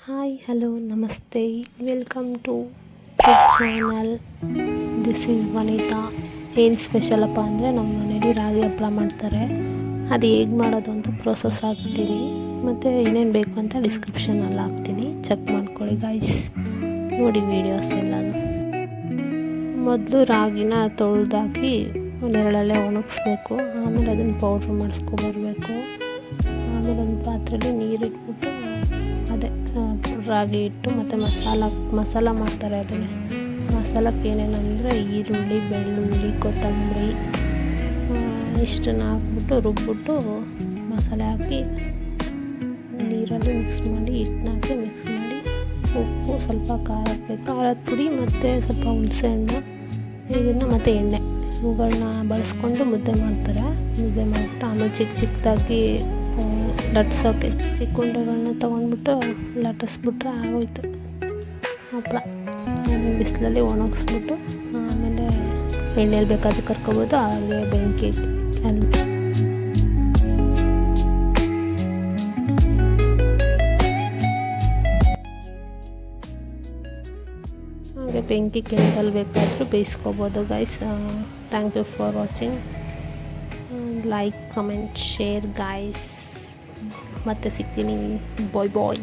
Hi hello ನಮಸ್ತೆ welcome to channel. This is Vanitha. ಏನು ಸ್ಪೆಷಲಪ್ಪ ಅಂದರೆ ನಮ್ಮ ಮನೇಲಿ ರಾಗಿ ಹಪ್ಪಳ ಮಾಡ್ತಾರೆ. ಅದು ಹೇಗೆ ಮಾಡೋದು ಅಂತ ಪ್ರೋಸೆಸ್ ಹಾಕ್ತೀನಿ ಮತ್ತು ಏನೇನು ಬೇಕು ಅಂತ ಡಿಸ್ಕ್ರಿಪ್ಷನಲ್ಲಿ ಹಾಕ್ತೀನಿ, ಚೆಕ್ ಮಾಡ್ಕೊಳ್ಳಿ ಗೈಸ್. ನೋಡಿ ವೀಡಿಯೋಸ್ ಎಲ್ಲದು. ಮೊದಲು ರಾಗಿನ ತೊಳೆದಾಕಿ ನೆರಳಲ್ಲೇ ಒಣಗಿಸ್ಬೇಕು. ಆಮೇಲೆ ಅದನ್ನು ಪೌಡ್ರ್ ಮಾಡಿಸ್ಕೊಬರ್ಬೇಕು. ಆಮೇಲೆ ಒಂದು ಪಾತ್ರೆಯಲ್ಲಿ ನೀರಿಟ್ಬಿಟ್ಟು ಅದೇ ರಾಗಿ ಹಿಟ್ಟು ಮತ್ತು ಮಸಾಲ ಮಾಡ್ತಾರೆ. ಅದನ್ನೇ ಮಸಾಲಕ್ಕೆ ಏನೇನಂದರೆ ಈರುಳ್ಳಿ, ಬೆಳ್ಳುಳ್ಳಿ, ಕೊತ್ತಂಬರಿ ಇಷ್ಟನ್ನು ಹಾಕ್ಬಿಟ್ಟು ರುಬ್ಬಿಟ್ಟು ಮಸಾಲೆ ಹಾಕಿ ನೀರಲ್ಲಿ ಮಿಕ್ಸ್ ಮಾಡಿ, ಹಿಟ್ಟನ್ನ ಹಾಕಿ ಮಿಕ್ಸ್ ಮಾಡಿ, ಉಪ್ಪು, ಸ್ವಲ್ಪ ಖಾರ ಹಾಕಬೇಕು, ಖಾರದ ಪುಡಿ ಮತ್ತು ಸ್ವಲ್ಪ ಹುಣಸೆಹಣ್ಣು, ಇದನ್ನು ಮತ್ತು ಎಣ್ಣೆ ಇವುಗಳನ್ನ ಬಳಸ್ಕೊಂಡು ಮುದ್ದೆ ಮಾಡ್ತಾರೆ. ಮುದ್ದೆ ಮಾಡಿಬಿಟ್ಟು ಆಮೇಲೆ ಚಿಕ್ಕದಾಗಿ ಲಟ್ಸೋಕ್ಕೆ ಚಿಕ್ಕ ಉಂಡೆಗಳನ್ನ ತೊಗೊಂಡ್ಬಿಟ್ಟು ಲಟ್ಟಿಸ್ಬಿಟ್ರೆ ಆಗೋಯ್ತು ಹಪ್ಪಳ. ಬಿಸಿಲಲ್ಲಿ ಒಣಗಿಸ್ಬಿಟ್ಟು ಆಮೇಲೆ ಎಣ್ಣೆಯಲ್ಲಿ ಬೇಕಾದ್ರೆ ಕರ್ಕೊಬೋದು, ಹಾಗೆ ಬೆಂಕಿ ಅಲ್ಲಿ ಹಾಗೆ ಬೆಂಕಿ ಕೆಳದಲ್ಲಿ ಬೇಕಾದರೂ ಬೇಯಿಸ್ಕೊಬೋದು guys. Thank you for watching. Like, comment, share guys. ಮತ್ತೆ ಸಿಗ್ತೀನಿ. ಬಾಯ್ ಬಾಯ್.